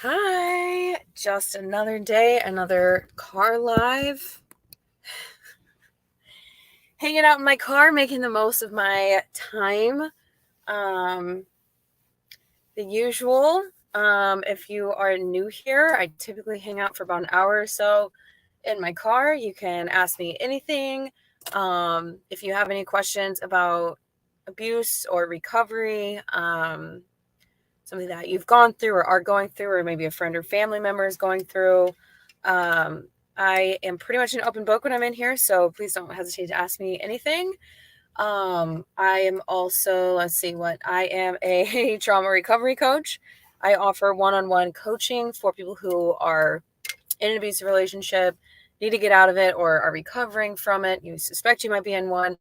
Hi, just another day, another car live. Hanging out in my car, making the most of my time. The usual. If you are new here, I typically hang out for about an hour or so in my car. You can ask me anything. If you have any questions about abuse or recovery, something that you've gone through or are going through, or maybe a friend or family member is going through. I am pretty much an open book when I'm in here, so please don't hesitate to ask me anything. I am also, I am a trauma recovery coach. I offer one-on-one coaching for people who are in an abusive relationship, need to get out of it, or are recovering from it. You suspect you might be in one.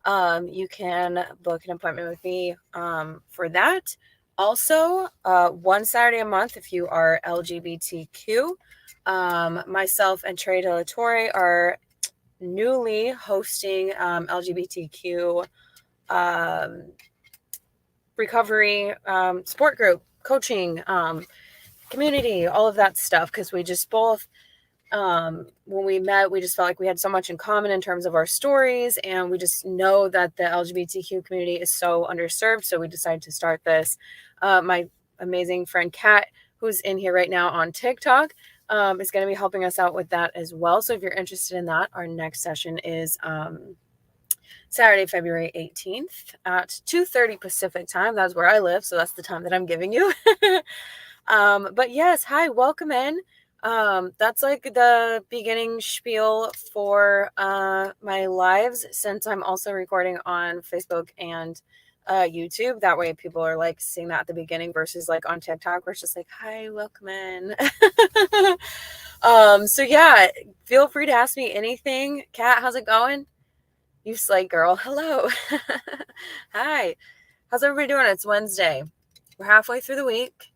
You can book an appointment with me for that. Also, one Saturday a month, if you are LGBTQ, myself and Trey Delatorre are newly hosting LGBTQ recovery support group, coaching, community, all of that stuff, because we just both when we met, we just felt like we had so much in common in terms of our stories, and we just know that the LGBTQ community is so underserved. So we decided to start this. My amazing friend Kat, who's in here right now on TikTok, is going to be helping us out with that as well. So if you're interested in that, our next session is Saturday, February 18th at 2:30 Pacific time. That's where I live, so that's the time that I'm giving you. But yes, hi, welcome in. That's like the beginning spiel for my lives, since I'm also recording on Facebook and YouTube. That way people are like seeing that at the beginning versus like on TikTok where it's just like, hi, welcome in. So yeah, feel free to ask me anything. Kat, how's it going? You slay girl. Hello. Hi. How's everybody doing? It's Wednesday. We're halfway through the week.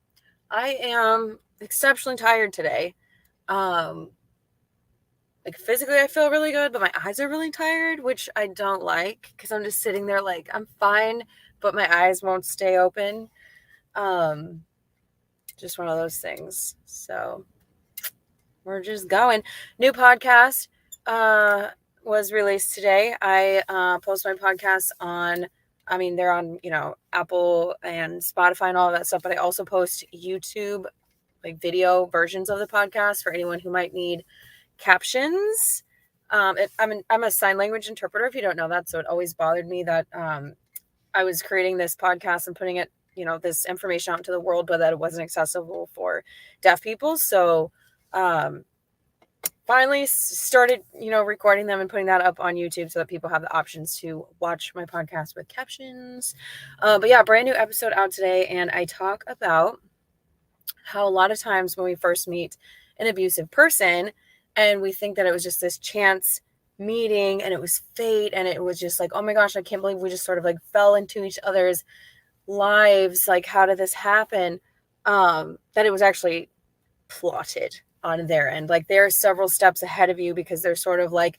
I am exceptionally tired today. Like physically I feel really good, but my eyes are really tired, which I don't like, because I'm just sitting there like I'm fine, but my eyes won't stay open. Just one of those things. So we're just going. New podcast was released today. I post my podcasts on, they're on, Apple and Spotify and all of that stuff, but I also post YouTube, like video versions of the podcast for anyone who might need captions. I'm a sign language interpreter, if you don't know that. So it always bothered me that I was creating this podcast and putting it, this information out into the world, but that it wasn't accessible for deaf people. So finally started, recording them and putting that up on YouTube so that people have the options to watch my podcast with captions. But yeah, brand new episode out today. And I talk about how a lot of times when we first meet an abusive person and we think that it was just this chance meeting and it was fate and it was just like, oh my gosh, I can't believe we just sort of like fell into each other's lives. Like, how did this happen? That it was actually plotted on their end. Like, they're several steps ahead of you because they're sort of like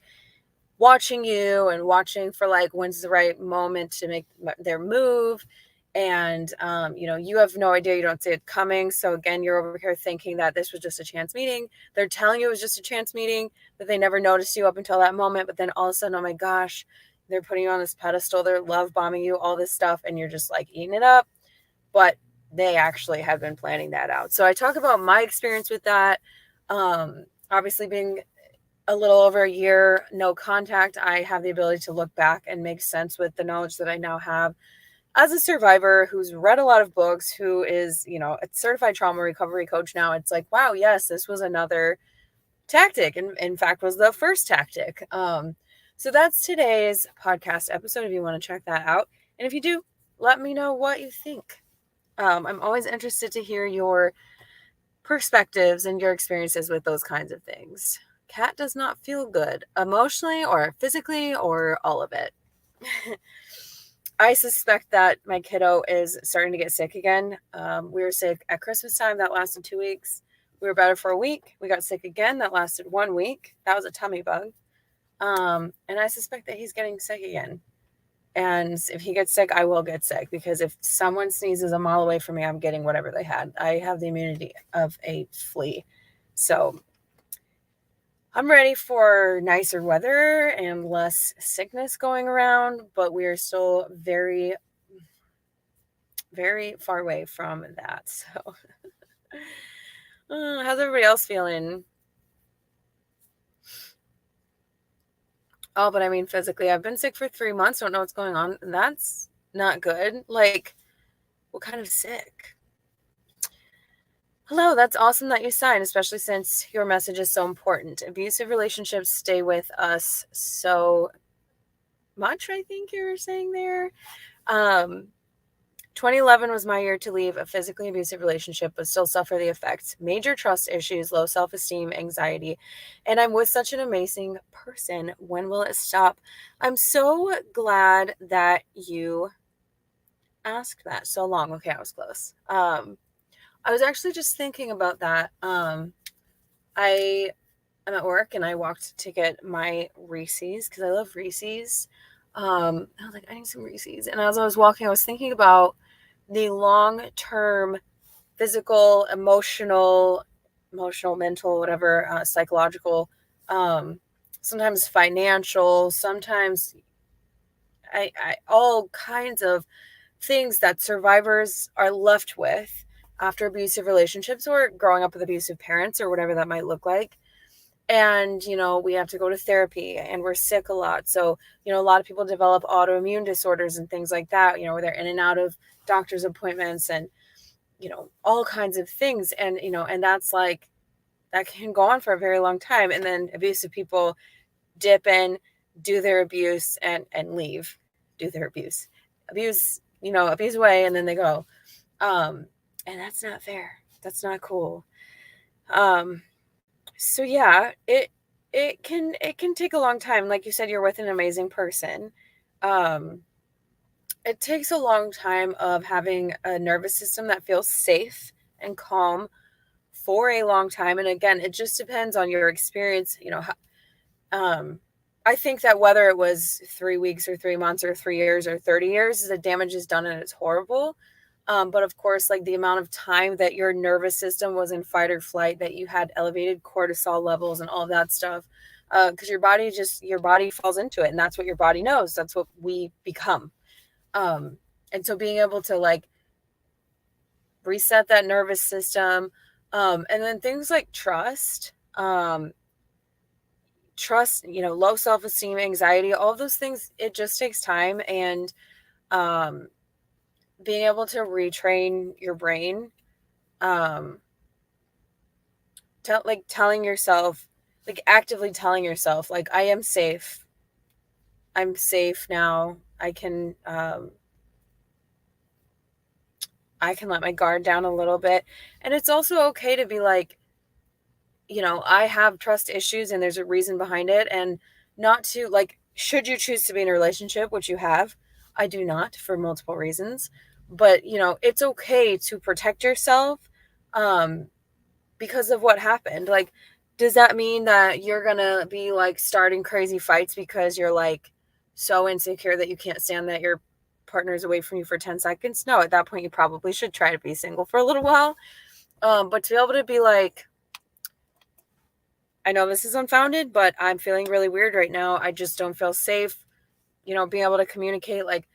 watching you and watching for like when's the right moment to make their move. And you have no idea, you don't see it coming. So again, you're over here thinking that this was just a chance meeting. They're telling you it was just a chance meeting, but they never noticed you up until that moment. But then all of a sudden, oh my gosh, they're putting you on this pedestal, they're love bombing you, all this stuff, and you're just like eating it up. But they actually have been planning that out. So I talk about my experience with that. Obviously, being a little over a year no contact, I have the ability to look back and make sense with the knowledge that I now have as a survivor who's read a lot of books, who is, a certified trauma recovery coach now. It's like, wow, yes, this was another tactic, and in fact was the first tactic. So that's today's podcast episode, if you want to check that out. And if you do, let me know what you think. I'm always interested to hear your perspectives and your experiences with those kinds of things. Kat does not feel good emotionally or physically or all of it. I suspect that my kiddo is starting to get sick again. We were sick at Christmas time. That lasted 2 weeks. We were better for a week. We got sick again. That lasted 1 week. That was a tummy bug. And I suspect that he's getting sick again. And if he gets sick, I will get sick, because if someone sneezes a mile away from me, I'm getting whatever they had. I have the immunity of a flea. So I'm ready for nicer weather and less sickness going around, but we are still very, very far away from that. So, how's everybody else feeling? Oh, but I mean, physically, I've been sick for 3 months. Don't know what's going on. That's not good. Like, what kind of sick? Hello, that's awesome that you signed, especially since your message is so important. Abusive relationships stay with us so much, I think you're saying there. 2011 was my year to leave a physically abusive relationship, but still suffer the effects. Major trust issues, low self-esteem, anxiety, and I'm with such an amazing person. When will it stop? I'm so glad that you asked that. So long. Okay, I was close. I was actually just thinking about that. I am at work and I walked to get my Reese's because I love Reese's. I was like, I need some Reese's. And as I was walking, I was thinking about the long-term physical, emotional, mental, whatever, psychological, sometimes financial, sometimes all kinds of things that survivors are left with after abusive relationships or growing up with abusive parents or whatever that might look like. And, we have to go to therapy and we're sick a lot. So, a lot of people develop autoimmune disorders and things like that, where they're in and out of doctor's appointments and, all kinds of things. And, and that's like, that can go on for a very long time. And then abusive people dip in, do their abuse and leave, do their abuse away, and then they go. And that's not fair. That's not cool. So yeah, it can take a long time. Like you said, you're with an amazing person. It takes a long time of having a nervous system that feels safe and calm for a long time. And again, it just depends on your experience. I think that whether it was 3 weeks or 3 months or 3 years or 30 years, the damage is done and it's horrible. But of course, like the amount of time that your nervous system was in fight or flight, that you had elevated cortisol levels and all that stuff, because your body falls into it, and that's what your body knows. That's what we become. And so being able to like reset that nervous system, and then things like trust, low self-esteem, anxiety, all those things, it just takes time. And being able to retrain your brain, telling yourself, like actively telling yourself, like, I am safe. I'm safe now. I can let my guard down a little bit. And it's also okay to be like, I have trust issues and there's a reason behind it. And not to like, should you choose to be in a relationship, which you have, I do not, for multiple reasons. But, it's okay to protect yourself because of what happened. Like, does that mean that you're going to be like starting crazy fights because you're like so insecure that you can't stand that your partner is away from you for 10 seconds? No, at that point, you probably should try to be single for a little while. But to be able to be like, I know this is unfounded, but I'm feeling really weird right now. I just don't feel safe, being able to communicate. Like,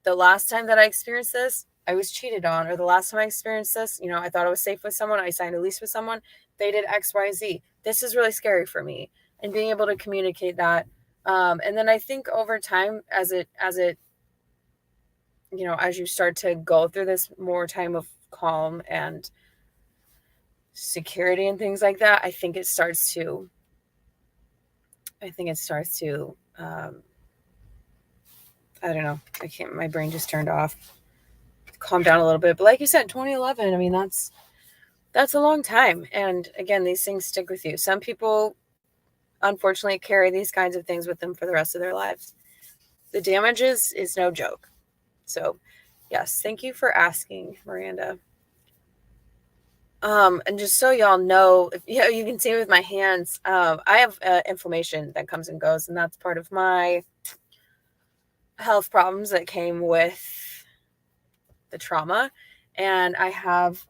the last time that I experienced this, I was cheated on. Or the last time I experienced this, I thought I was safe with someone. I signed a lease with someone. They did X, Y, Z. This is really scary for me. And being able to communicate that. And then I think over time, as you start to go through this more time of calm and security and things like that, I think it starts to I don't know. My brain just turned off. Calm down a little bit. But like you said, 2011, I mean, that's a long time. And again, these things stick with you. Some people, unfortunately, carry these kinds of things with them for the rest of their lives. The damage is no joke. So, yes, thank you for asking, Miranda. And just so y'all know, you can see with my hands, I have inflammation that comes and goes, and that's part of my health problems that came with the trauma. And I have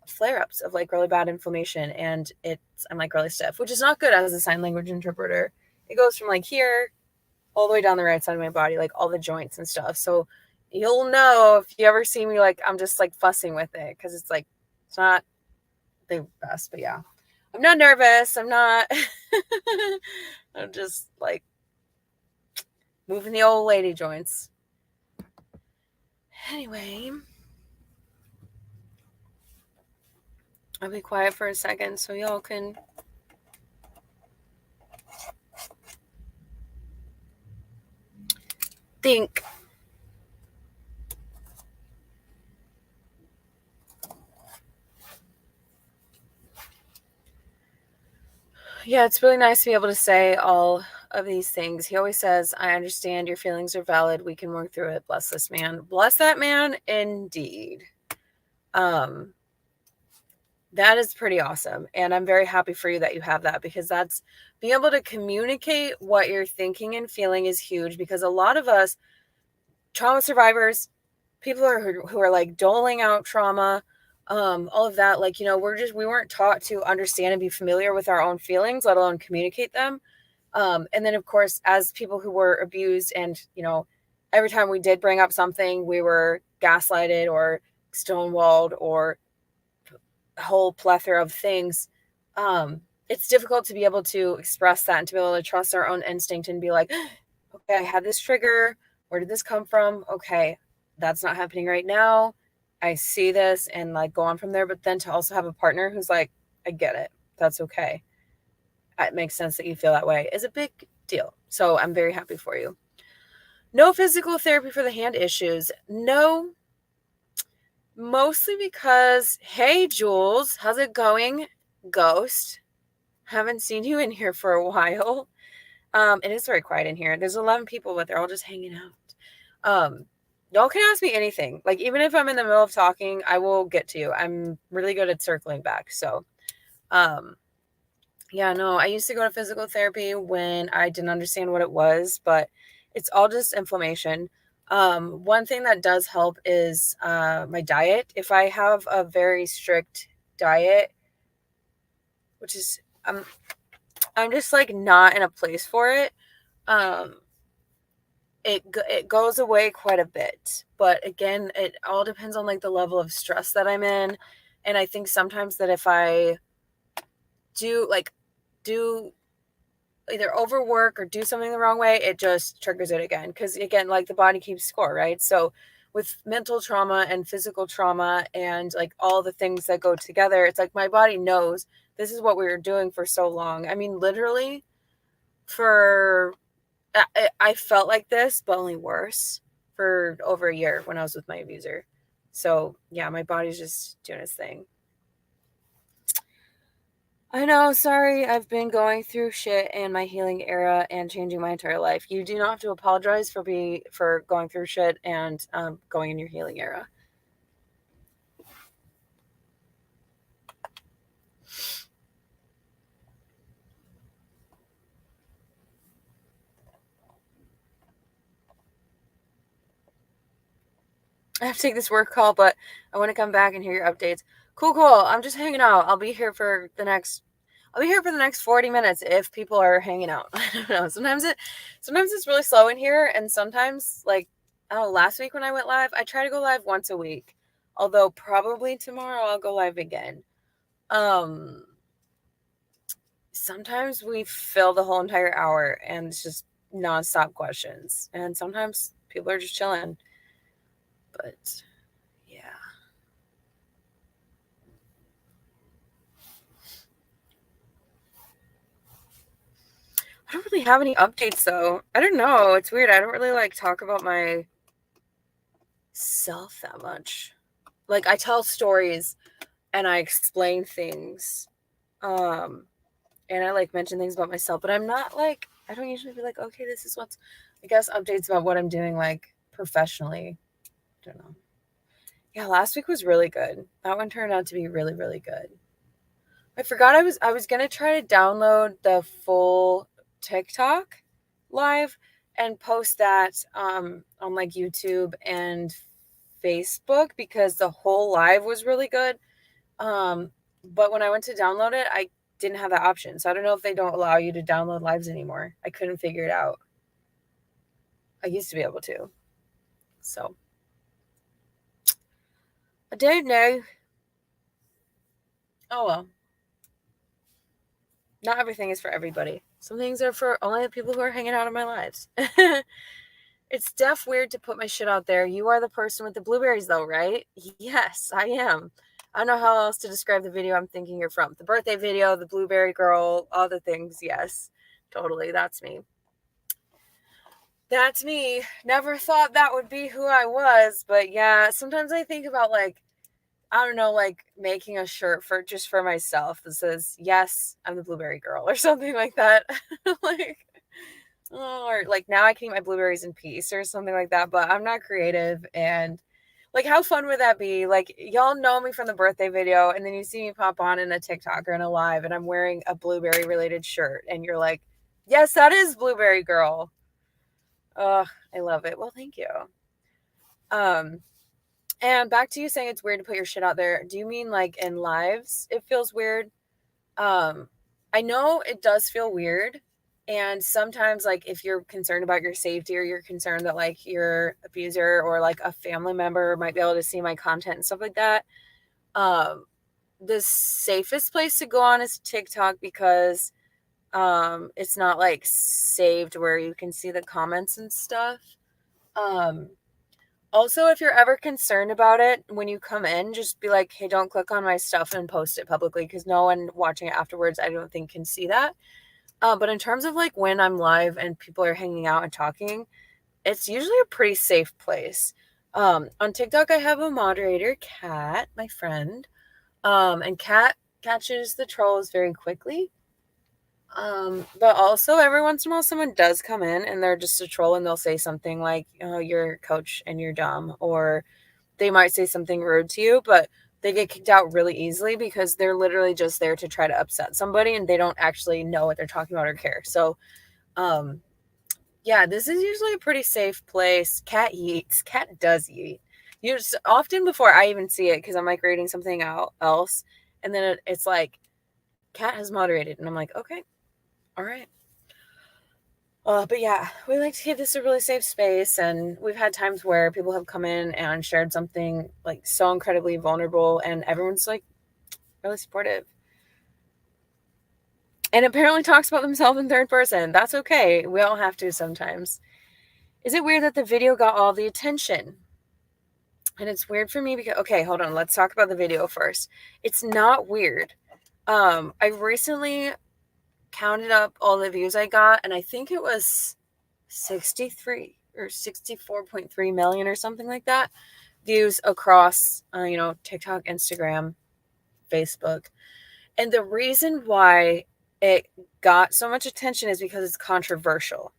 flare-ups of like really bad inflammation, and I'm like really stiff, which is not good as a sign language interpreter. It goes from like here all the way down the right side of my body, like all the joints and stuff. So you'll know if you ever see me like I'm just like fussing with it, because it's like it's not the best. But yeah, I'm not nervous. I'm not. I'm just like moving the old lady joints. Anyway, I'll be quiet for a second so y'all can think. Yeah, it's really nice to be able to say all of these things. He always says, I understand your feelings are valid. We can work through it. Bless this man. Bless that man indeed. That is pretty awesome. And I'm very happy for you that you have that, because that's being able to communicate what you're thinking and feeling is huge, because a lot of us trauma survivors, people who are like doling out trauma, all of that, like, we weren't taught to understand and be familiar with our own feelings, let alone communicate them. And then of course, as people who were abused, and every time we did bring up something, we were gaslighted or stonewalled or a whole plethora of things. It's difficult to be able to express that and to be able to trust our own instinct and be like, okay, I had this trigger. Where did this come from? Okay, that's not happening right now. I see this, and like go on from there. But then to also have a partner who's like, I get it. That's okay. It makes sense that you feel that way is a big deal. So I'm very happy for you. No physical therapy for the hand issues. No, mostly because, hey, Jules, how's it going? Ghost. Haven't seen you in here for a while. It is very quiet in here. There's 11 people, but they're all just hanging out. Y'all can ask me anything. Like, even if I'm in the middle of talking, I will get to you. I'm really good at circling back. So, yeah, no, I used to go to physical therapy when I didn't understand what it was, but it's all just inflammation. One thing that does help is my diet. If I have a very strict diet, which is I'm just like not in a place for it. It goes away quite a bit, but again, it all depends on like the level of stress that I'm in, and I think sometimes that if I do either overwork or do something the wrong way, it just triggers it again. Because again, like the body keeps score, right? So with mental trauma and physical trauma and like all the things that go together, it's like my body knows this is what we were doing for so long. I mean, literally for I felt like this, but only worse, for over a year when I was with my abuser. So yeah, my body's just doing its thing. I know, sorry, I've been going through shit in my healing era and changing my entire life. You do not have to apologize for going through shit and going in your healing era. I have to take this work call, but I want to come back and hear your updates. Cool. I'm just hanging out. I'll be here for the next 40 minutes if people are hanging out. I don't know. Sometimes it's really slow in here, and sometimes, like, I don't know, last week when I went live, I try to go live once a week. Although probably tomorrow I'll go live again. Sometimes we fill the whole entire hour and it's just nonstop questions. And sometimes people are just chilling. But yeah. I don't really have any updates though. I don't know. It's weird. I don't really like talk about my self that much. Like I tell stories and I explain things. And I like mention things about myself, but I'm not like, I don't usually be like, okay, this is what's, I guess, updates about what I'm doing like professionally. I don't know. Yeah, last week was really good. That one turned out to be really, really good. I forgot I was gonna try to download the full TikTok live and post that on like YouTube and Facebook because the whole live was really good. But when I went to download it, I didn't have that option. So I don't know if they don't allow you to download lives anymore. I couldn't figure it out. I used to be able to. So I don't know. Oh well. Not everything is for everybody. Some things are for only the people who are hanging out in my lives. It's deaf weird to put my shit out there. You are the person with the blueberries, though, right? Yes, I am. I don't know how else to describe the video I'm thinking you're from. The birthday video, the blueberry girl, all the things. Yes, totally. That's me. That's me. Never thought that would be who I was. But yeah, sometimes I think about like, I don't know, like making a shirt for just for myself that says, yes, I'm the blueberry girl or something like that. Like, oh, or like now I can eat my blueberries in peace or something like that, but I'm not creative. And like, how fun would that be? Like, y'all know me from the birthday video, and then you see me pop on in a TikTok or in a live, and I'm wearing a blueberry related shirt, and you're like, yes, that is Blueberry Girl. Oh, I love it. Well, thank you. Um, and back to you saying it's weird to put your shit out there. Do you mean like in lives it feels weird? Um, I know it does feel weird. And sometimes, like, if you're concerned about your safety or you're concerned that, like, your abuser or, like, a family member might be able to see my content and stuff like that, um, the safest place to go on is TikTok because it's not, like, saved where you can see the comments and stuff. Um, Also, if you're ever concerned about it, when you come in, just be like, hey, don't click on my stuff and post it publicly because no one watching it afterwards, I don't think, can see that. But in terms of like when I'm live and people are hanging out and talking, it's usually a pretty safe place. On TikTok, I have a moderator, Kat, my friend. And Kat catches the trolls very quickly. But also every once in a while someone does come in and they're just a troll and they'll say something like, oh, you're coach and you're dumb, or they might say something rude to you, but they get kicked out really easily because they're literally just there to try to upset somebody and they don't actually know what they're talking about or care. So, um, yeah, this is usually a pretty safe place. Cat eats. Cat does eat. You just often before I even see it because I'm like reading something out else, and then it's like Cat has moderated, and I'm like, okay, all right. But yeah, we like to keep this a really safe space, and we've had times where people have come in and shared something like so incredibly vulnerable, and everyone's like really supportive. And apparently talks about themselves in third person. That's okay. We all have to sometimes. Is it weird that the video got all the attention? And it's weird for me because, okay, hold on. Let's talk about the video first. It's not weird. I recently counted up all the views I got, and I think it was 63 or 64.3 million or something like that views across, TikTok, Instagram, Facebook. And the reason why it got so much attention is because it's controversial,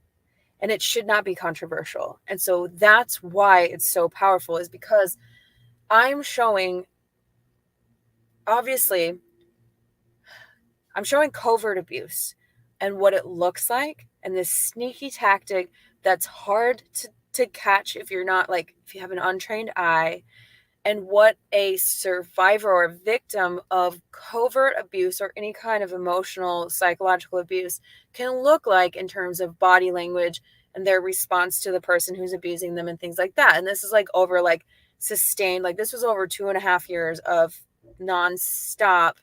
and it should not be controversial. And so that's why it's so powerful, is because I'm showing, obviously, I'm showing covert abuse and what it looks like, and this sneaky tactic that's hard to catch if you're not like, if you have an untrained eye, and what a survivor or victim of covert abuse or any kind of emotional, psychological abuse can look like in terms of body language and their response to the person who's abusing them and things like that. And this is like over like sustained, like this was over 2.5 years of nonstop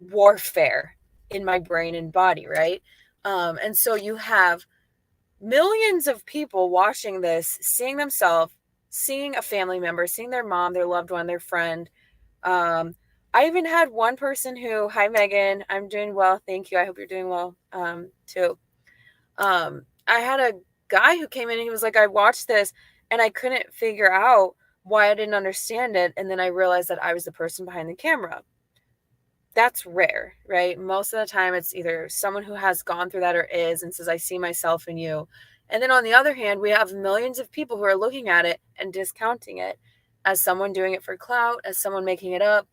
warfare in my brain and body, right? And so you have millions of people watching this, seeing themselves, seeing a family member, seeing their mom, their loved one, their friend. I even had one person who, hi Megan, I'm doing well, thank you. I hope you're doing well, too. I had a guy who came in and he was like, I watched this and I couldn't figure out why I didn't understand it, and then I realized that I was the person behind the camera. That's rare, right? Most of the time it's either someone who has gone through that or is and says, I see myself in you. And then on the other hand, we have millions of people who are looking at it and discounting it as someone doing it for clout, as someone making it up.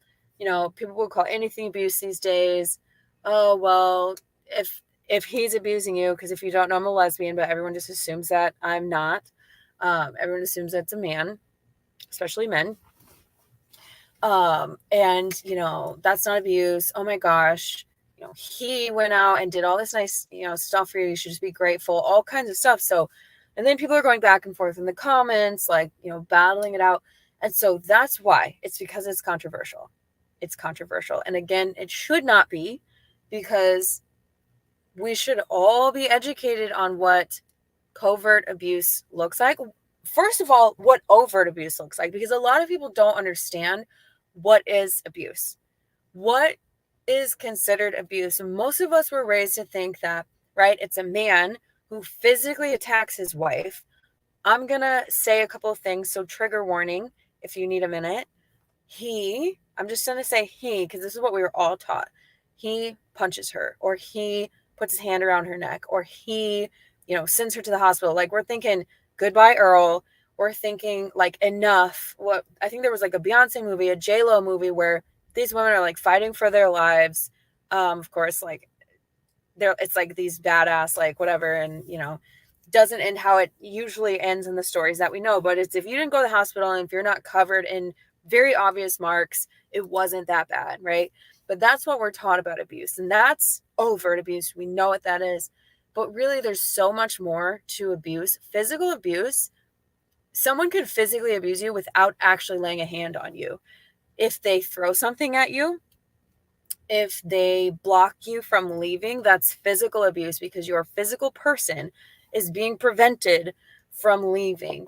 People will call anything abuse these days. Oh, well, if if he's abusing you, because if you don't know, I'm a lesbian, but everyone just assumes that I'm not. Everyone assumes it's a man, especially men. And that's not abuse. Oh my gosh, he went out and did all this nice, stuff for you. You should just be grateful, all kinds of stuff. So, and then people are going back and forth in the comments, like, battling it out. And so that's why. It's because it's controversial. It's controversial. And again, it should not be, because we should all be educated on what covert abuse looks like. First of all, what overt abuse looks like, because a lot of people don't understand what is abuse. What is considered abuse? Most of us were raised to think that, right, it's a man who physically attacks his wife. I'm going to say a couple of things, so trigger warning if you need a minute. I'm just going to say he, because this is what we were all taught. He punches her, or he puts his hand around her neck, or he, sends her to the hospital. Like, we're thinking Goodbye Earl. We're thinking like Enough. What I think there was like a Beyonce movie, a J-Lo movie, where these women are like fighting for their lives. Of course, like it's like these badass, like whatever, and doesn't end how it usually ends in the stories that we know. But it's, if you didn't go to the hospital and if you're not covered in very obvious marks, it wasn't that bad, right? But that's what we're taught about abuse, and that's overt abuse. We know what that is. But really, there's so much more to abuse. Physical abuse, someone could physically abuse you without actually laying a hand on you. If they throw something at you, if they block you from leaving, that's physical abuse, because your physical person is being prevented from leaving.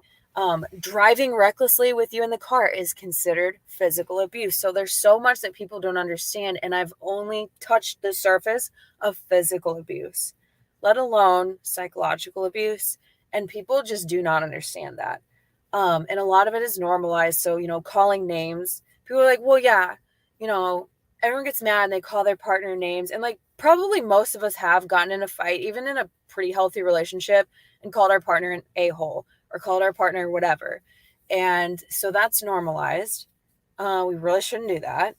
Driving recklessly with you in the car is considered physical abuse. So there's so much that people don't understand, and I've only touched the surface of physical abuse, let alone psychological abuse, and people just do not understand that. And a lot of it is normalized. So, calling names, people are like, well, yeah, everyone gets mad and they call their partner names. And like, probably most of us have gotten in a fight, even in a pretty healthy relationship, and called our partner an a-hole, or called our partner whatever. And so that's normalized. We really shouldn't do that.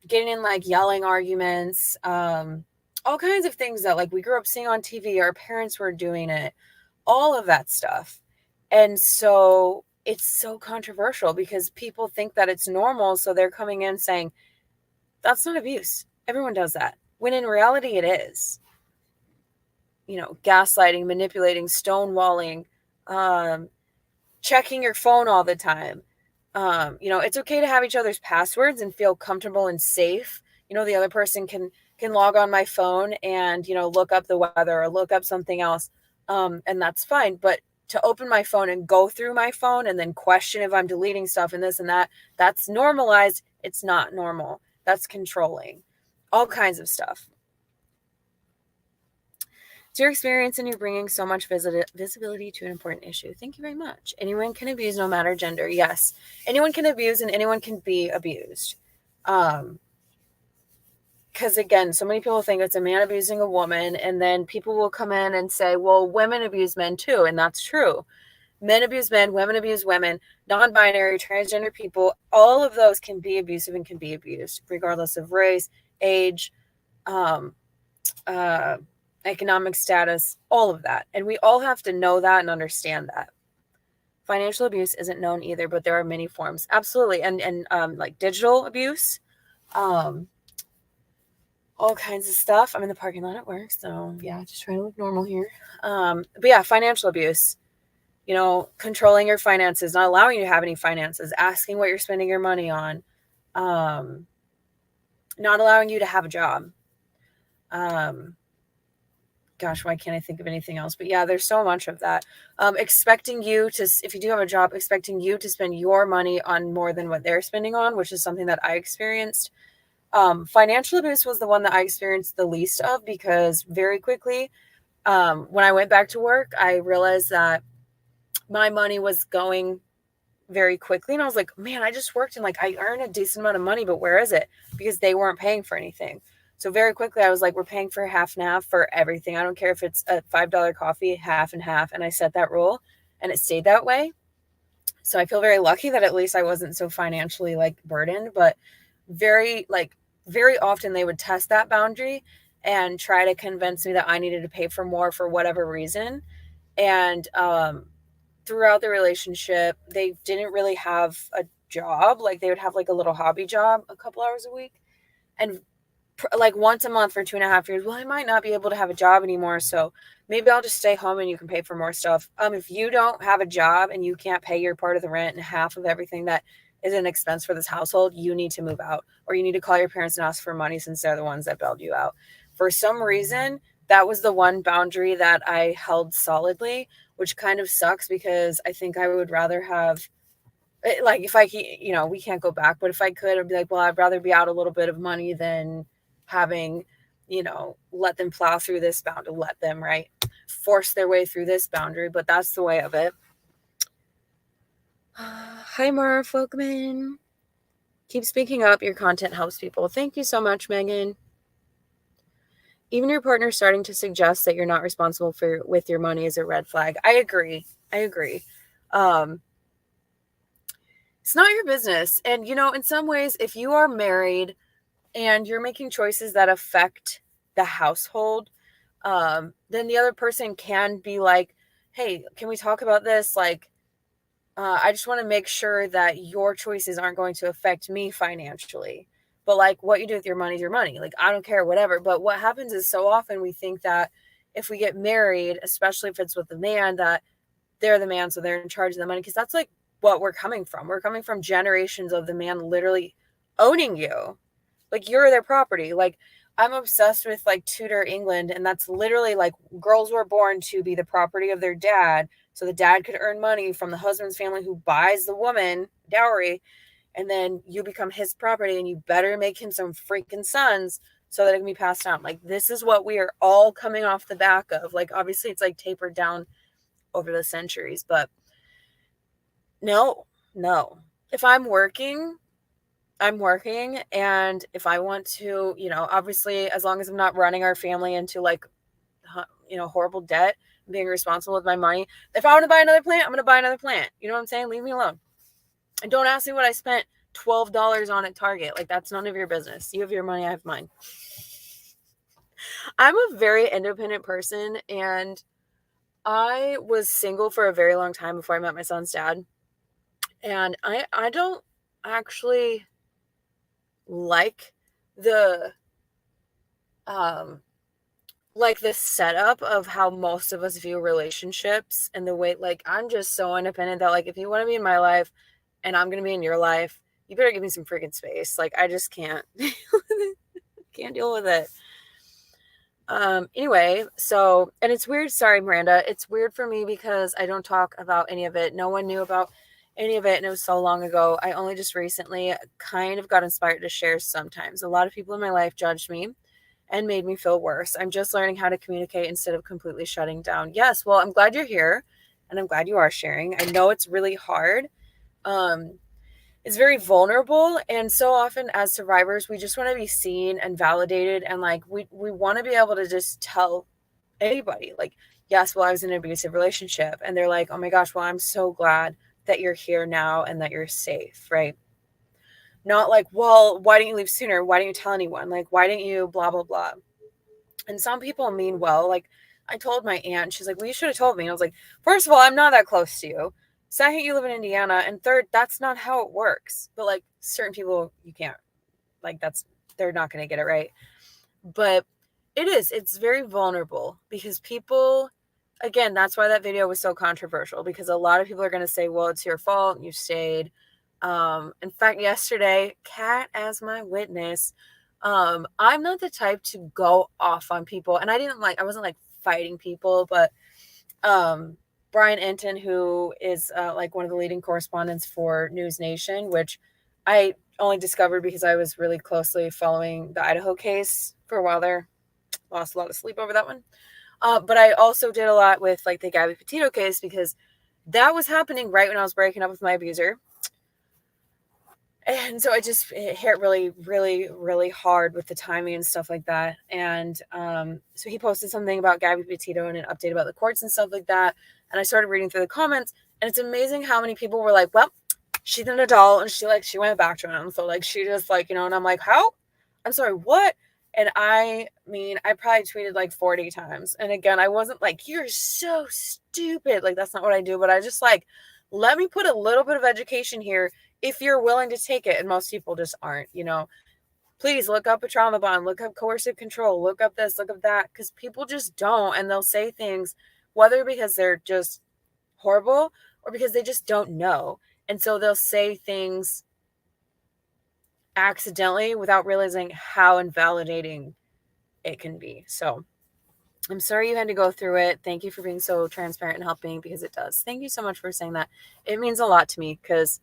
Getting in like yelling arguments, all kinds of things that like we grew up seeing on TV, our parents were doing it, all of that stuff. And so it's so controversial, because people think that it's normal. So they're coming in saying, that's not abuse. Everyone does that. When in reality, it is. Gaslighting, manipulating, stonewalling, checking your phone all the time. It's okay to have each other's passwords and feel comfortable and safe. The other person can log on my phone and, look up the weather or look up something else. And that's fine. But to open my phone and go through my phone and then question if I'm deleting stuff and this and that, that's normalized. It's not normal. That's controlling. All kinds of stuff. It's your experience, and you're bringing so much visibility to an important issue. Thank you very much. Anyone can abuse, no matter gender. Yes, anyone can abuse, and anyone can be abused. Because again, so many people think it's a man abusing a woman, and then people will come in and say, well, women abuse men too. And that's true. Men abuse men, women abuse women, non-binary, transgender people, all of those can be abusive and can be abused, regardless of race, age, economic status, all of that. And we all have to know that and understand that. Financial abuse isn't known either, but there are many forms. Absolutely. And like digital abuse, all kinds of stuff. I'm in the parking lot at work, so yeah, just trying to look normal here. But yeah, financial abuse, controlling your finances, not allowing you to have any finances, asking what you're spending your money on, not allowing you to have a job. Gosh, why can't I think of anything else? But yeah, there's so much of that. Expecting you to, if you do have a job, expecting you to spend your money on more than what they're spending on, which is something that I experienced. Financial abuse was the one that I experienced the least of, because very quickly, when I went back to work, I realized that my money was going very quickly. And I was like, man, I just worked and like I earned a decent amount of money, but where is it? Because they weren't paying for anything. So very quickly, I was like, we're paying for half and half for everything. I don't care if it's a $5 coffee, half and half. And I set that rule, and it stayed that way. So I feel very lucky that at least I wasn't so financially like burdened, but very like very often they would test that boundary and try to convince me that I needed to pay for more for whatever reason. And throughout the relationship, they didn't really have a job. Like they would have like a little hobby job a couple hours a week. And like once a month for 2.5 years, well, I might not be able to have a job anymore. So maybe I'll just stay home and you can pay for more stuff. If you don't have a job and you can't pay your part of the rent and half of everything that is an expense for this household, you need to move out, or you need to call your parents and ask for money since they're the ones that bailed you out. For some reason, that was the one boundary that I held solidly, which kind of sucks because I think I would rather have, like, if I, we can't go back, but if I could, I'd be like, well, I'd rather be out a little bit of money than having, let them plow through this boundary, let them, right, force their way through this boundary. But that's the way of it. Hi, Marv. Welcome in. Keep speaking up. Your content helps people. Thank you so much, Megan. Even your partner starting to suggest that you're not responsible with your money is a red flag. I agree. It's not your business. And, in some ways, if you are married and you're making choices that affect the household, then the other person can be like, hey, can we talk about this? Like, I just want to make sure that your choices aren't going to affect me financially. But like what you do with your money is your money. Like, I don't care, whatever. But what happens is so often we think that if we get married, especially if it's with a man, that they're the man, so they're in charge of the money. Because that's like what we're coming from. We're coming from generations of the man literally owning you. Like, you're their property. Like, I'm obsessed with like Tudor England, and that's literally like girls were born to be the property of their dad. So the dad could earn money from the husband's family who buys the woman dowry, and then you become his property, and you better make him some freaking sons so that it can be passed down. Like, this is what we are all coming off the back of. Like, obviously it's like tapered down over the centuries, but no. If I'm working, and if I want to, obviously, as long as I'm not running our family into like, horrible debt, being responsible with my money. If I want to buy another plant, I'm going to buy another plant. You know what I'm saying? Leave me alone. And don't ask me what I spent $12 on at Target. Like, that's none of your business. You have your money, I have mine. I'm a very independent person, and I was single for a very long time before I met my son's dad. And I don't actually like the setup of how most of us view relationships, and the way, like, I'm just so independent that, like, if you want to be in my life and I'm going to be in your life, you better give me some freaking space. Like, I just can't deal with it. Anyway, so, and it's weird. Sorry, Miranda. It's weird for me because I don't talk about any of it. No one knew about any of it, and it was so long ago. I only just recently kind of got inspired to share sometimes. A lot of people in my life judged me and made me feel worse. I'm just learning how to communicate instead of completely shutting down. Yes, well, I'm glad you're here, and I'm glad you are sharing. I know it's really hard. It's very vulnerable, and so often as survivors, we just want to be seen and validated, and like we want to be able to just tell anybody, like, yes, well, I was in an abusive relationship, and they're like, oh my gosh, well, I'm so glad that you're here now and that you're safe, right? Not like, well, why didn't you leave sooner? Why didn't you tell anyone? Like, why didn't you blah, blah, blah? And some people mean well. Like, I told my aunt, she's like, well, you should have told me. And I was like, first of all, I'm not that close to you. Second, you live in Indiana. And third, that's not how it works. But like, certain people, you can't, like, they're not going to get it right. But it's very vulnerable because people, again, that's why that video was so controversial, because a lot of people are going to say, well, it's your fault. You stayed. In fact, yesterday, Kat as my witness, I'm not the type to go off on people, and I wasn't like fighting people, but Brian Enton, who is like one of the leading correspondents for News Nation, which I only discovered because I was really closely following the Idaho case for a while there. Lost a lot of sleep over that one. But I also did a lot with like the Gabby Petito case, because that was happening right when I was breaking up with my abuser. And so it hit really, really, really hard with the timing and stuff like that. And so he posted something about Gabby Petito and an update about the courts and stuff like that. And I started reading through the comments, and it's amazing how many people were like, well, she's an adult, and she went back to him. So like, she just like, and I'm like, how I'm sorry, what? And I mean, I probably tweeted like 40 times. And again, I wasn't like, you're so stupid. Like, that's not what I do. But I just like, let me put a little bit of education here if you're willing to take it. And most people just aren't, you know. Please look up a trauma bond, look up coercive control, look up this, look up that, because people just don't. And they'll say things, whether because they're just horrible or because they just don't know. And so they'll say things accidentally without realizing how invalidating it can be. So I'm sorry you had to go through it. Thank you for being so transparent and helping, because it does. Thank you so much for saying that. It means a lot to me because,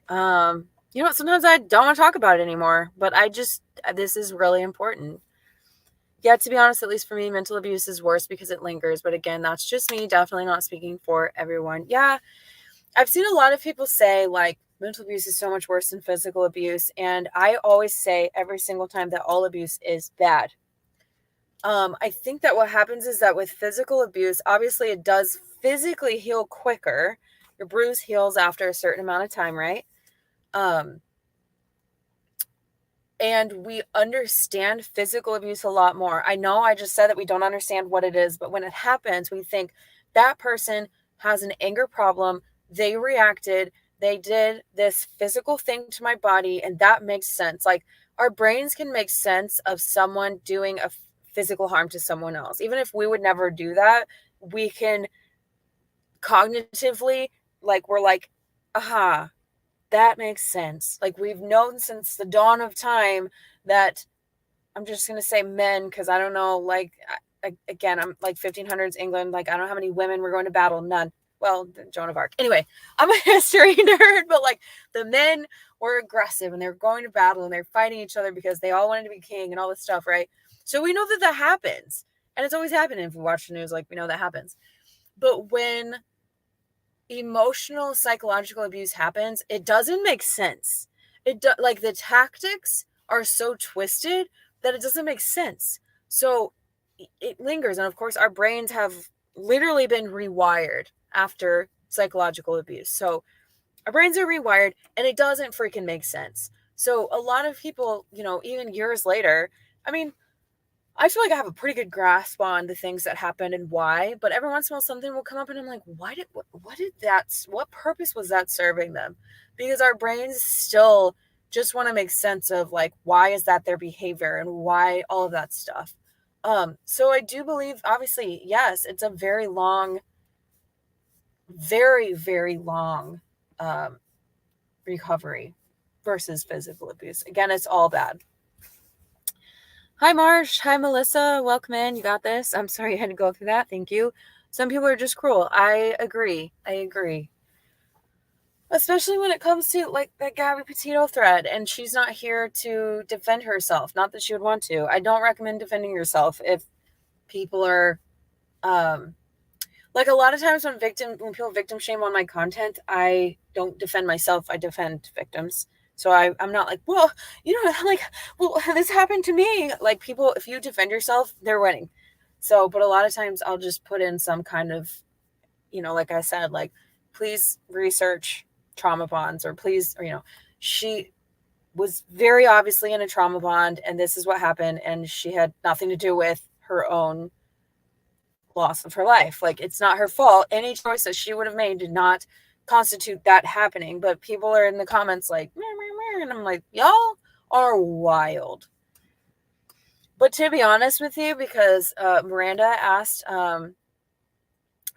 you know, sometimes I don't want to talk about it anymore, but this is really important. Yeah, to be honest, at least for me, mental abuse is worse because it lingers. But again, that's just me, definitely not speaking for everyone. Yeah, I've seen a lot of people say like mental abuse is so much worse than physical abuse. And I always say every single time that all abuse is bad. I think that what happens is that with physical abuse, obviously it does physically heal quicker. Your bruise heals after a certain amount of time, right? And we understand physical abuse a lot more. I know I just said that we don't understand what it is, but when it happens, we think that person has an anger problem. They reacted, they did this physical thing to my body, and that makes sense. Like our brains can make sense of someone doing a physical harm to someone else. Even if we would never do that, we can cognitively, like, we're like, aha, that makes sense. Like we've known since the dawn of time that, I'm just going to say men, because I don't know, like, again, I'm like 1500s England. Like, I don't know how many women were going to battle. None. Well, Joan of Arc. Anyway, I'm a history nerd, but like the men were aggressive and they were going to battle and they're fighting each other because they all wanted to be king and all this stuff, right? So we know that that happens. And it's always happening. If we watch the news, like, we know that happens. But when emotional psychological abuse happens, it doesn't make sense. Like the tactics are so twisted that it doesn't make sense. So it lingers, and of course our brains have literally been rewired after psychological abuse. So our brains are rewired and it doesn't freaking make sense. So a lot of people, you know, even years later, I mean, I feel like I have a pretty good grasp on the things that happened and why, but every once in a while something will come up and I'm like, what purpose was that serving them? Because our brains still just want to make sense of like, why is that their behavior and why all of that stuff. So I do believe, obviously, yes, it's a very long, very, very long recovery versus physical abuse. Again, it's all bad. Hi, Marsh. Hi, Melissa. Welcome in. You got this. I'm sorry you had to go through that. Thank you. Some people are just cruel. I agree. Especially when it comes to like that Gabby Petito thread, and she's not here to defend herself. Not that she would want to. I don't recommend defending yourself if people are, like a lot of times when people victim shame on my content, I don't defend myself. I defend victims. So I'm not like, well, you know, like, well, this happened to me. Like people, if you defend yourself, they're winning. So, but a lot of times I'll just put in some kind of, you know, like I said, like, please research trauma bonds, or please, or, you know, she was very obviously in a trauma bond and this is what happened. And she had nothing to do with her own loss of her life. Like, it's not her fault. Any choice that she would have made did not constitute that happening. But people are in the comments like, meh, meh, meh, and I'm like, y'all are wild. But to be honest with you, because Miranda asked a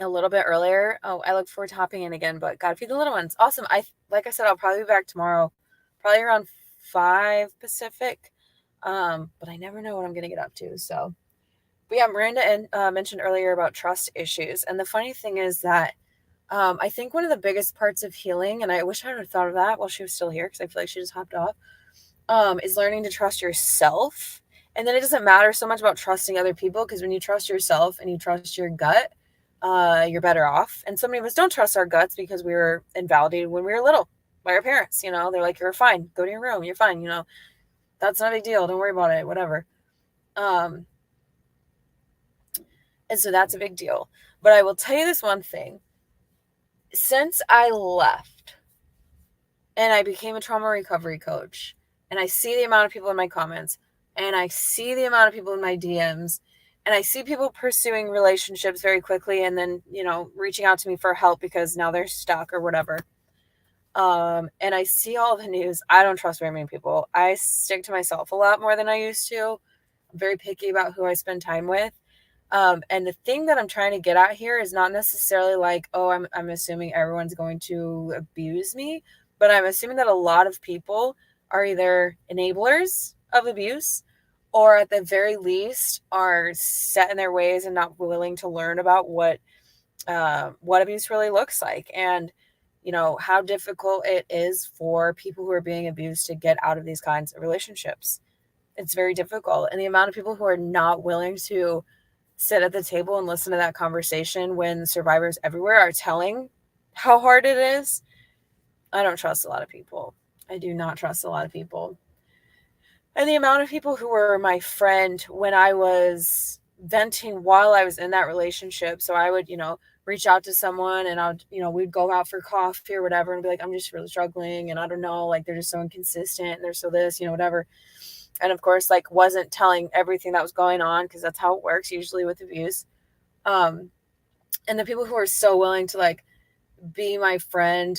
little bit earlier, oh, I look forward to hopping in again, but gotta feed the little ones. Awesome. Like I said, I'll probably be back tomorrow, probably around 5 Pacific. But I never know what I'm gonna get up to. So, but yeah, Miranda mentioned earlier about trust issues, and the funny thing is that I think one of the biggest parts of healing, and I wish I would have thought of that while she was still here, because I feel like she just hopped off, is learning to trust yourself. And then it doesn't matter so much about trusting other people, because when you trust yourself and you trust your gut, you're better off. And so many of us don't trust our guts because we were invalidated when we were little by our parents. You know, they're like, you're fine, go to your room, you're fine, you know, that's not a big deal, don't worry about it, whatever. And so that's a big deal. But I will tell you this one thing. Since I left and I became a trauma recovery coach, and I see the amount of people in my comments, and I see the amount of people in my DMs, and I see people pursuing relationships very quickly and then, reaching out to me for help because now they're stuck or whatever. And I see all the news. I don't trust very many people. I stick to myself a lot more than I used to. I'm very picky about who I spend time with. And the thing that I'm trying to get at here is not necessarily like, oh, I'm assuming everyone's going to abuse me, but I'm assuming that a lot of people are either enablers of abuse or at the very least are set in their ways and not willing to learn about what abuse really looks like, and how difficult it is for people who are being abused to get out of these kinds of relationships. It's very difficult, and the amount of people who are not willing to sit at the table and listen to that conversation when survivors everywhere are telling how hard it is. I don't trust a lot of people. I do not trust a lot of people. And the amount of people who were my friend when I was venting while I was in that relationship. So I would, reach out to someone and we'd go out for coffee or whatever and be like, I'm just really struggling. And I don't know, like, they're just so inconsistent and they're so this, whatever. And of course, like, wasn't telling everything that was going on because that's how it works usually with abuse. And the people who are so willing to like be my friend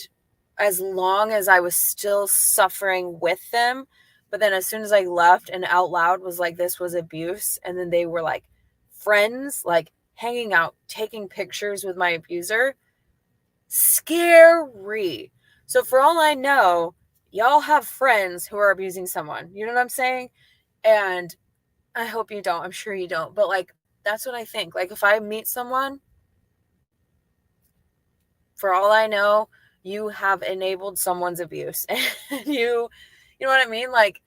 as long as I was still suffering with them. But then as soon as I left and out loud was like, this was abuse. And then they were like friends, like hanging out, taking pictures with my abuser. Scary. So for all I know, y'all have friends who are abusing someone. You know what I'm saying? And I hope you don't. I'm sure you don't. But like, that's what I think. Like, if I meet someone, for all I know, you have enabled someone's abuse. And you know what I mean? Like,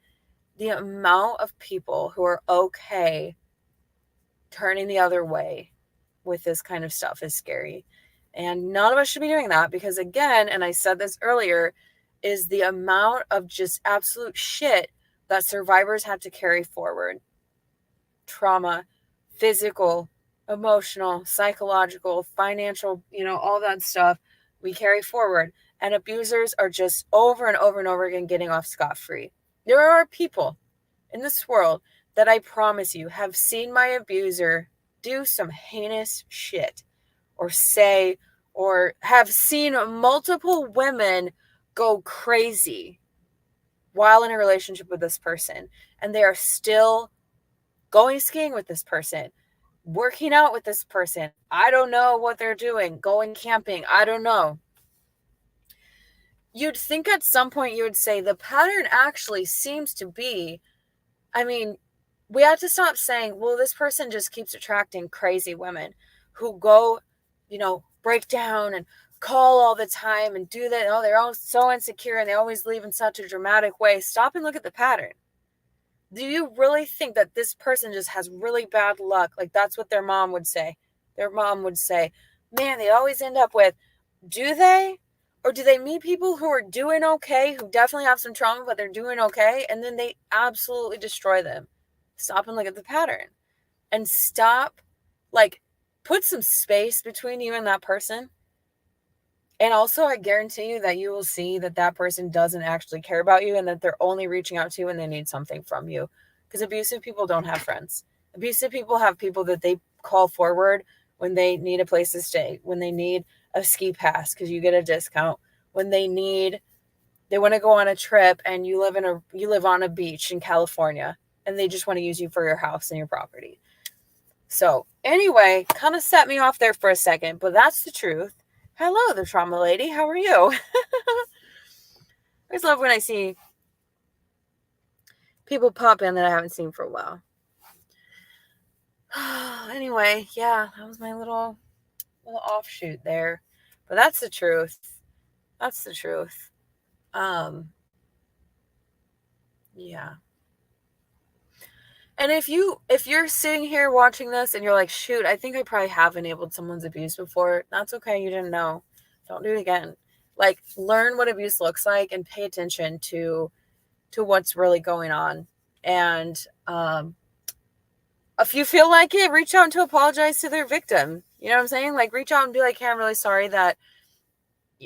the amount of people who are okay turning the other way with this kind of stuff is scary. And none of us should be doing that because, again, and I said this earlier, is the amount of just absolute shit that survivors have to carry forward. Trauma, physical, emotional, psychological, financial, all that stuff we carry forward. And abusers are just over and over and over again getting off scot-free. There are people in this world that I promise you have seen my abuser do some heinous shit or say, or have seen multiple women go crazy while in a relationship with this person. And they are still going skiing with this person, working out with this person. I don't know what they're doing, going camping. I don't know. You'd think at some point you would say the pattern actually seems to be, we have to stop saying, well, this person just keeps attracting crazy women who go, break down and call all the time and do that. Oh, they're all so insecure and they always leave in such a dramatic way. Stop and look at the pattern. Do you really think that this person just has really bad luck? Like, that's what their mom would say. Their mom would say, man, they always end up with, do they? Or do they meet people who are doing okay, who definitely have some trauma, but they're doing okay, and then they absolutely destroy them? Stop and look at the pattern. And stop, put some space between you and that person. And also, I guarantee you that you will see that that person doesn't actually care about you and that they're only reaching out to you when they need something from you. Because abusive people don't have friends. Abusive people have people that they call forward when they need a place to stay, when they need a ski pass because you get a discount, when they want to go on a trip and you live on a beach in California and they just want to use you for your house and your property. So anyway, kind of set me off there for a second, but that's the truth. Hello, the trauma lady. How are you? I always love when I see people pop in that I haven't seen for a while. Anyway, yeah, that was my little offshoot there. But that's the truth. That's the truth. Yeah. And if you're sitting here watching this and you're like, shoot, I think I probably have enabled someone's abuse before, that's okay. You didn't know. Don't do it again. Like, learn what abuse looks like and pay attention to what's really going on. And if you feel like it, reach out to apologize to their victim. You know what I'm saying? Like, reach out and be like, hey, I'm really sorry that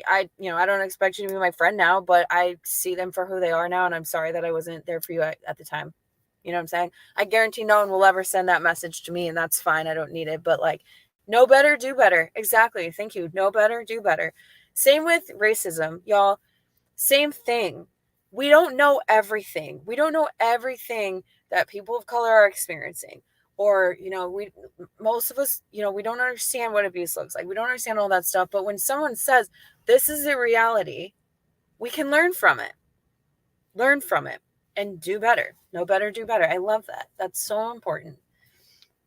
I don't expect you to be my friend now, but I see them for who they are now, and I'm sorry that I wasn't there for you at the time. You know what I'm saying? I guarantee no one will ever send that message to me, and that's fine. I don't need it. But like, know better, do better. Exactly. Thank you. Know better, do better. Same with racism, y'all. Same thing. We don't know everything. We don't know everything that people of color are experiencing. Or, most of us, we don't understand what abuse looks like. We don't understand all that stuff. But when someone says, this is a reality, we can learn from it. Learn from it and do better. Know better, do better. I love that. That's so important.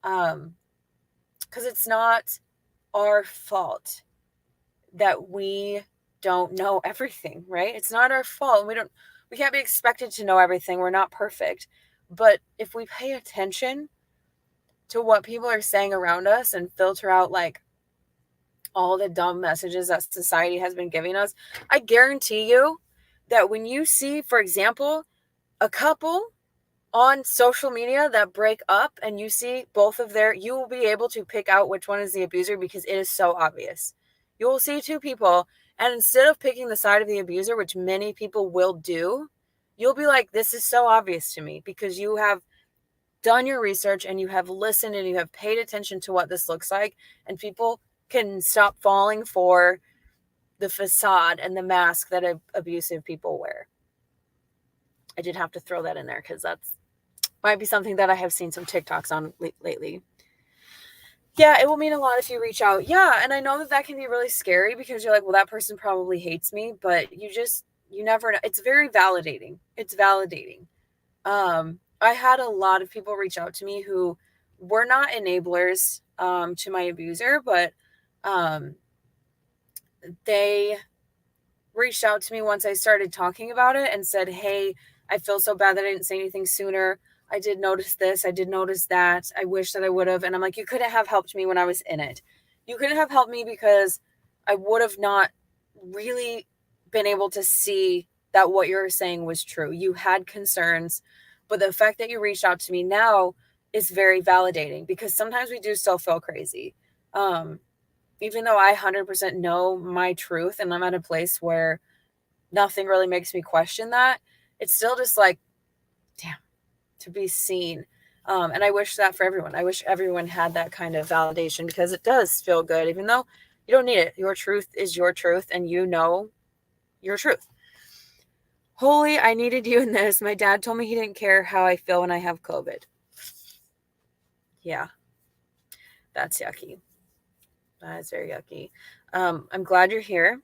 Because it's not our fault that we don't know everything, right? It's not our fault. We can't be expected to know everything. We're not perfect. But if we pay attention to what people are saying around us and filter out like all the dumb messages that society has been giving us, I guarantee you that when you see, for example, a couple on social media that break up and you see both of you will be able to pick out which one is the abuser because it is so obvious. You will see two people, and instead of picking the side of the abuser, which many people will do, you'll be like, this is so obvious to me, because you have done your research and you have listened and you have paid attention to what this looks like, and people can stop falling for the facade and the mask that abusive people wear. I did have to throw that in there because that's might be something that I have seen some TikToks on lately. Yeah, it will mean a lot if you reach out. Yeah, and I know that can be really scary because you're like, well, that person probably hates me, but you never know. It's very validating. It's validating. I had a lot of people reach out to me who were not enablers to my abuser, but they reached out to me once I started talking about it and said, hey, I feel so bad that I didn't say anything sooner. I did notice this. I did notice that. I wish that I would have. And I'm like, you couldn't have helped me when I was in it. You couldn't have helped me because I would have not really been able to see that what you were saying was true. You had concerns, but the fact that you reached out to me now is very validating, because sometimes we do still feel crazy. Even though I 100% know my truth and I'm at a place where nothing really makes me question that, it's still just like, damn, to be seen. And I wish that for everyone. I wish everyone had that kind of validation, because it does feel good, even though you don't need it. Your truth is your truth, and you know your truth. Holy, I needed you in this. My dad told me he didn't care how I feel when I have COVID. Yeah, that's yucky. That is very yucky. I'm glad you're here.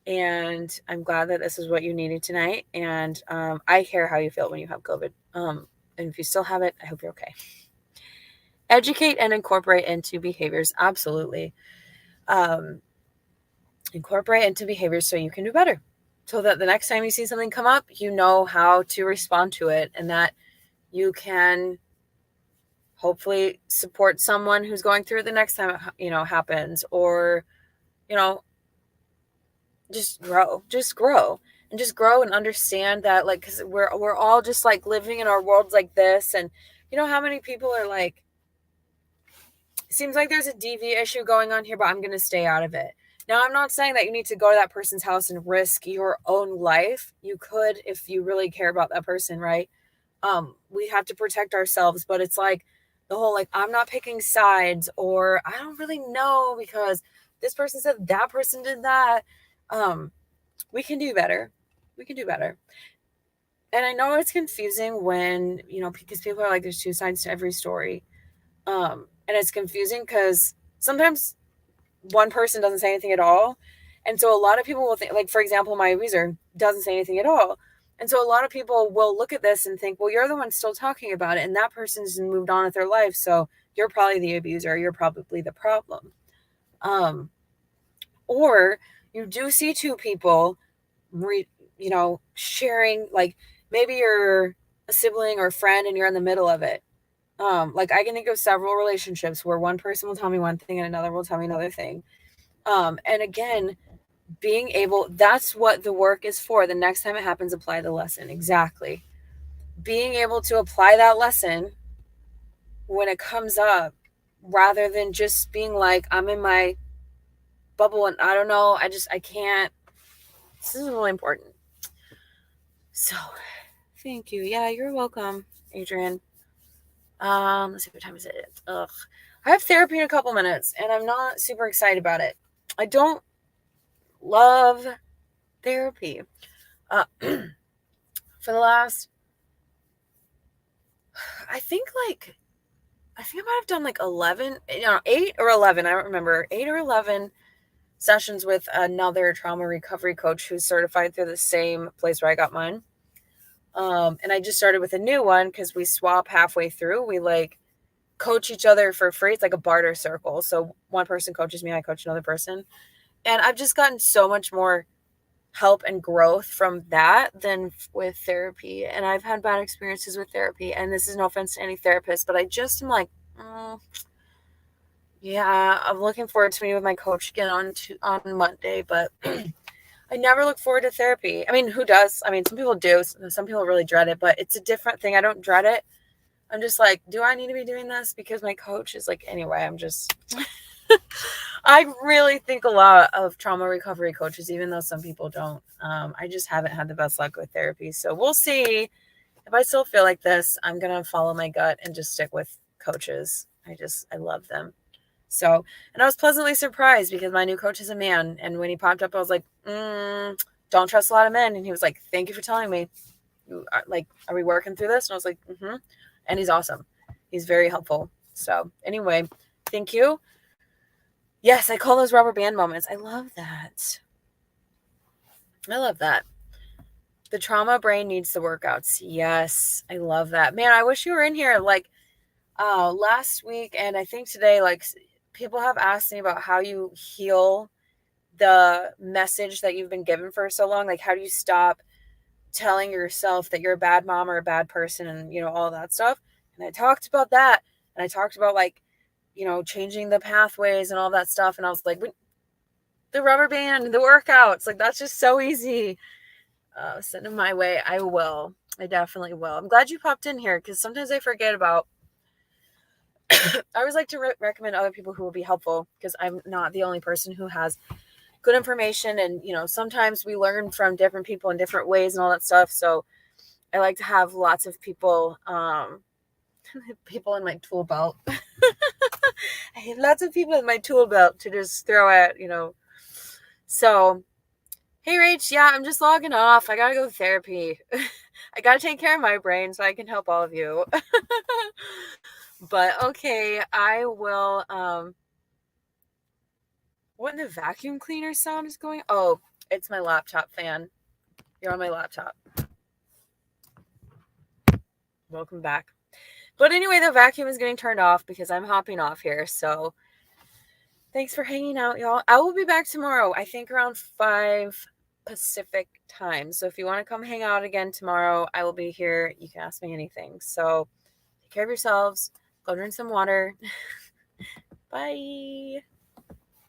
And I'm glad that this is what you needed tonight. And I care how you feel when you have COVID. And if you still have it, I hope you're okay. Educate and incorporate into behaviors. Absolutely. Incorporate into behaviors so you can do better. So that the next time you see something come up, you know how to respond to it, and that you can hopefully support someone who's going through it the next time it, happens, or, just grow and understand that, like, because we're all just like living in our worlds like this. And how many people are like, it seems like there's a DV issue going on here, but I'm going to stay out of it. Now, I'm not saying that you need to go to that person's house and risk your own life. You could, if you really care about that person, right? We have to protect ourselves, but it's like the whole, like, I'm not picking sides, or I don't really know because this person said that person did that. We can do better. We can do better. And I know it's confusing when, because people are like, there's two sides to every story. And it's confusing because sometimes one person doesn't say anything at all. And so a lot of people will think, like, for example, my abuser doesn't say anything at all. And so a lot of people will look at this and think, well, you're the one still talking about it, and that person's moved on with their life, so you're probably the abuser. You're probably the problem. Or you do see two people, sharing, like, maybe you're a sibling or a friend and you're in the middle of it. Like, I can think of several relationships where one person will tell me one thing and another will tell me another thing. And again, being able, that's what the work is for. The next time it happens, apply the lesson. Exactly. Being able to apply that lesson when it comes up, rather than just being like, I'm in my bubble, and I don't know. I can't. This is really important. So, thank you. Yeah, you're welcome, Adrian. Let's see, what time is it? Ugh. I have therapy in a couple minutes, and I'm not super excited about it. I don't love therapy. For the last, I think I might have done like 11, 8 or 11. I don't remember. 8 or 11 sessions with another trauma recovery coach who's certified through the same place where I got mine. And I just started with a new one because we swap halfway through. We like coach each other for free. It's like a barter circle. So one person coaches me, I coach another person. And I've just gotten so much more help and growth from that than with therapy. And I've had bad experiences with therapy. And this is no offense to any therapist, but I just am like, yeah, I'm looking forward to meeting with my coach again on Monday, but I never look forward to therapy. I mean, who does? I mean, some people do. Some people really dread it, but it's a different thing. I don't dread it. I'm just like, do I need to be doing this? Because my coach is like, anyway, I'm just, I really think a lot of trauma recovery coaches, even though some people don't. I just haven't had the best luck with therapy. So we'll see. If I still feel like this, I'm going to follow my gut and just stick with coaches. I love them. So, and I was pleasantly surprised because my new coach is a man. And when he popped up, I was like, don't trust a lot of men. And he was like, thank you for telling me. Are we working through this? And I was like, mm-hmm. And he's awesome. He's very helpful. So anyway, thank you. Yes, I call those rubber band moments. I love that. I love that. The trauma brain needs the workouts. Yes, I love that. Man, I wish you were in here like last week. And I think today, like, people have asked me about how you heal the message that you've been given for so long. Like, how do you stop telling yourself that you're a bad mom or a bad person and, all that stuff. And I talked about that. And I talked about like, changing the pathways and all that stuff. And I was like, the rubber band, the workouts, like that's just so easy. Send them my way. I will. I definitely will. I'm glad you popped in here because sometimes I forget about. I always like to recommend other people who will be helpful because I'm not the only person who has good information. And, sometimes we learn from different people in different ways and all that stuff. So I like to have lots of people, people in my tool belt. I have lots of people in my tool belt to just throw at, So, hey, Rach, yeah, I'm just logging off. I gotta go to therapy. I gotta take care of my brain so I can help all of you. But okay, I will, what in the vacuum cleaner sound is going? Oh, it's my laptop fan. You're on my laptop. Welcome back. But anyway, the vacuum is getting turned off because I'm hopping off here. So thanks for hanging out, y'all. I will be back tomorrow, I think around 5 Pacific time. So if you want to come hang out again tomorrow, I will be here. You can ask me anything. So take care of yourselves. Go drink some water. Bye.